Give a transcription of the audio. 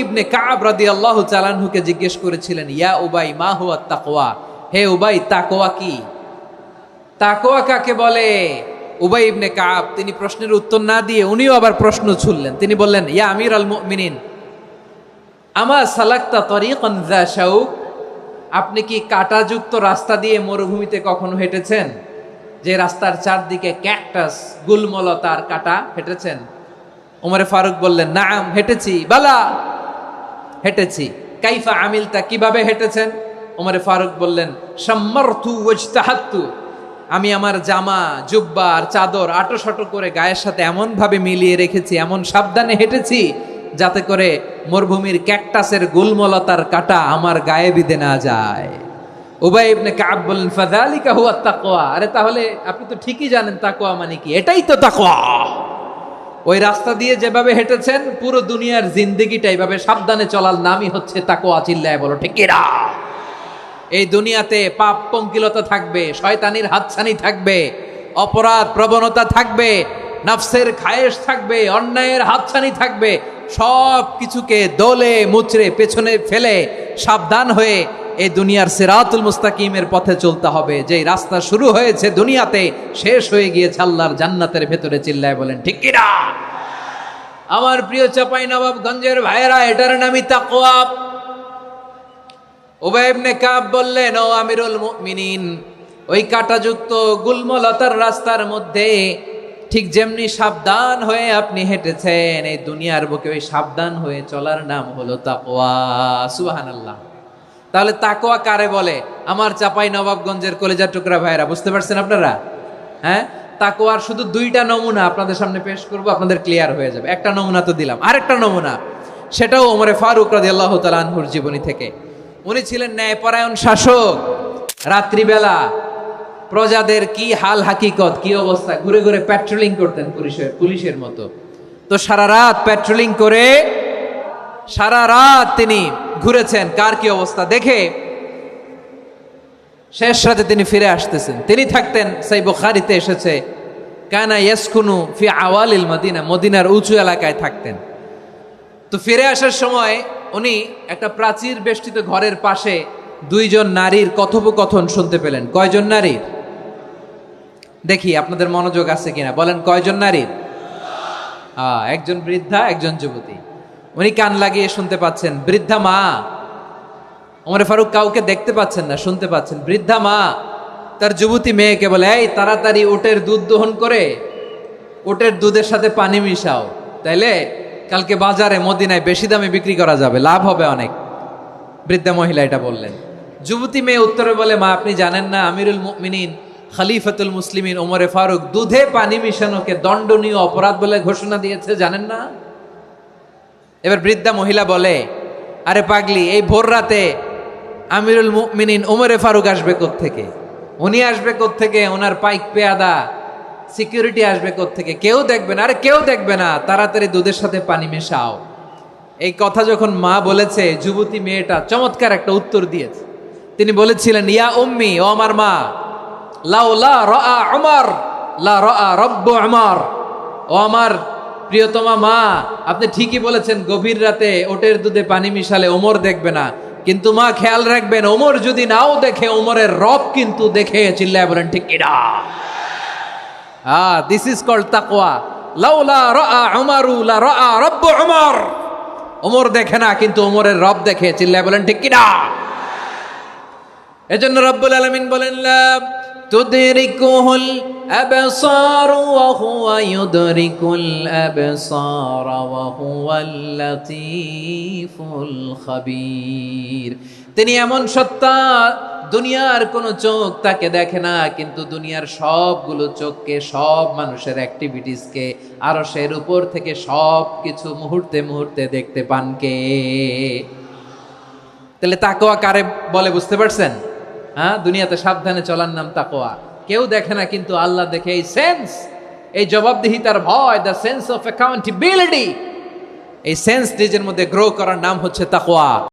ইবনে কাব রাদিয়াল্লাহু তাআলা আনহুকে জিজ্ঞেস করেছিলেন, ইয়া উবাই মা হুয়া তাকওয়া, হে উবাই তাকওয়া কি? তাকওয়া কাকে বলে? উবাই ইবনে কাব তিনি প্রশ্নের উত্তর না দিয়ে উনিও আবার প্রশ্ন ছুড়লেন। তিনি বললেন, ইয়া আমিরাল মুমিনিন, আমা সালাকতা তরিকান যা শাউক, আপনি কি কাঁটাযুক্ত রাস্তা দিয়ে মরুভূমিতে কখনো হেঁটেছেন? যে রাস্তার চারদিকে ক্যাকটাস, গুলমলতার কাঁটা, হেঁটেছেন? ওমরে ফারুক বললেন, নাম হেঁটেছি, বালা হেঁটেছি। কাইফা আমিলতা, কিভাবে হেঁটেছেন? ওমরে ফারুক বললেন, শাম্মারতু ওয়াজতাহাতু, আমি আমার জামা জুব্বা আর চাদর আটোসাটো করে গায়ের সাথে এমন ভাবে মিলিয়ে রেখেছি, এমন সাবধানে হেঁটেছি যাতে করে মরুভূমির ক্যাকটাসের গুলমলতার কাঁটা আমার গায়ে বিঁধে না যায়। উবাই ইবনে কাব বললেন, ফাযালিকা হুয়া তাকওয়া, আরে তাহলে আপনি তো ঠিকই জানেন তাকওয়া মানে কি, এটাই তো তাকওয়া। ওই রাস্তা দিয়ে যেভাবে হেঁটেছেন পুরো দুনিয়ার জিন্দেগিটা এইভাবে সাবধানে চলার নামই হচ্ছে তাকওয়া। চিল্লায় বলো ঠিক কিনা? এই দুনিয়াতে পাপ পঙ্কিলতা থাকবে, শয়তানির হাতছানি থাকবে, অপরাধ প্রবণতা থাকবে, নফসের খায়েশ থাকবে, অন্যায়ের হাতছানি থাকবে। সব কিছুকে দোলে মুচড়ে পেছনে ফেলে সাবধান হয়ে এই দুনিয়ার সিরাতুল মুস্তাকিমের পথে চলতে হবে। যেই রাস্তা শুরু হয়েছে দুনিয়াতে, শেষ হয়ে গিয়েছে আল্লাহর জান্নাতের ভেতরে। চিল্লায় বলেন ঠিক কিনা? আমার প্রিয় চাঁপাইনবাবগঞ্জের ভাইয়েরা, এটার নামই তাকওয়া। উবাই ইবনে কাব বললেন, ও আমিরুল মুমিনিন, ওই কাঁটাযুক্ত গুলমলতার রাস্তার মধ্যে ঠিক যেমনি সাবধান হয়ে আপনি হেঁটেছেন, এই দুনিয়ার বুকে ওই সাবধান হয়ে চলার নাম হলো তাকওয়া। সুবহানাল্লাহ। তাহলে তাকওয়া কারে বলে? আমার চাঁপাইনবাবগঞ্জের কলেজার টুকরা ভাইয়েরা, বুঝতে পারছেন আপনারা? হ্যাঁ, তাকওয়ার শুধু দুইটা নমুনা আপনাদের সামনে পেশ করব, আপনাদের ক্লিয়ার হয়ে যাবে। একটা নমুনা তো দিলাম, আরেকটা নমুনা, সেটাও ওমরে ফারুক রাদিয়াল্লাহু তাআলা আনহুর জীবনী থেকে। উনি ছিলেন ন্যায়পরায়ণ শাসক। রাত্রিবেলা প্রজাদের কি হাল হাকিকত, কি অবস্থা, ঘুরে ঘুরে প্যাট্রোলিং করতেন পুলিশের মতো। তো সারা রাত প্যাট্রোলিং করে সারা রাত তিনি ঘুরেছেন কার কি অবস্থা দেখে। শেষ রাতে তিনি ফিরে আসতেছেন। তিনি থাকতেন, সেই বুখারীতে এসেছে, কানা ইয়াসকুনু ফি আওয়ালিল মদিনা, মদিনার উঁচু এলাকায় থাকতেন। তো ফিরে আসার সময় উনি একটা প্রাচীর বেষ্টিত ঘরের পাশে দুইজন নারীর কথোপকথন শুনতে পেলেন। কয়জন নারীর? দেখি আপনাদের মনোযোগ আছে কিনা, বলেন কয়জন নারীর? একজন বৃদ্ধা, একজন যুবতী। উনি কান লাগিয়ে শুনতে পাচ্ছেন। বৃদ্ধা মা, ওমরে ফারুক কাউকে দেখতে পাচ্ছেন না, শুনতে পাচ্ছেন। বৃদ্ধা মা তার যুবতী মেয়েকে বলে, এই তাড়াতাড়ি উটের দুধ দহন করে উটের দুধের সাথে পানি মিশাও, তাইলে কালকে বাজারে মদিনায় বেশি দামে বিক্রি করা যাবে, লাভ হবে অনেক। বৃদ্ধা মহিলা এটা বললেন। যুবতী মেয়ে উত্তরে বলে, মা আপনি জানেন না আমিরুল মুমিনিন খলিফাতুল মুসলিমিন ওমরে ফারুক দুধে পানি মিশানোকে দণ্ডনীয় অপরাধ বলে ঘোষণা দিয়েছে, জানেন না? এবার বৃদ্ধা মহিলা বলে, আরে পাগলি, এই ভোর রাতে আমিরুল মুমিনিন ওমরে ফারুক আসবে কোত্থেকে? উনি আসবে কোত্থেকে? ওনার পাইক পেয়াদা সিকিউরিটি আসবে কোত্থেকে? কেউ দেখবে না। আরে কেউ দেখবে না, তাড়াতাড়ি দুধের সাথে পানি মেশাও। এই কথা যখন মা বলেছে, যুবতী মেয়েটা চমৎকার একটা উত্তর দিয়েছে। তিনি বলেছিলেন, ইয়া উম্মি, ও আমার মা, লাউলা রাআ উমর লা রাআ রব্বু উমর, ও আমার প্রিয়তমা মা, আপনি ঠিকই বলেছেন, গভীর রাতে ওটের দুধে পানি মিশালে ওমর দেখবে না, কিন্তু মা খেয়াল রাখবেন, ওমর যদি নাও দেখে, ওমরের রব কিন্তু দেখে। চিল্লায় বলেন ঠিক কিনা? দিস ইজ কল্ড তাকওয়া। লাউলা রাআ উমরু লা রাআ রব্বু উমর, ওমর দেখে না কিন্তু ওমরের রব দেখে। চিল্লায় বলেন ঠিক কিনা? এজন্য রব্বুল আলামিন বলেন, লা তুদরিকুহুল আবসার ওয়া হুয়া ইউদরিকুল আবসার ওয়া হুয়াল লাতীফুল খাবীর। তিনি এমন সত্তা, দুনিয়ার কোনো চোখ তাকে দেখে না, কিন্তু দুনিয়ার সবগুলো চোখকে, সব মানুষের অ্যাক্টিভিটিসকে আরশের উপর থেকে সব কিছু মুহূর্তে মুহূর্তে দেখতে পান কে? তাহলে তাকওয়া কারে বলে বুঝতে পারছেন? দুনিয়াতে সাবধানে চলার নাম তাকওয়া। কেউ দেখে না কিন্তু আল্লাহ দেখে। এই সেন্স, এই জবাবদিহিতার ভয়, দ্য সেন্স অফ অ্যাকাউন্টেবিলিটি, এই সেন্স নিজের মধ্যে গ্রো করার নাম হচ্ছে তাকওয়া।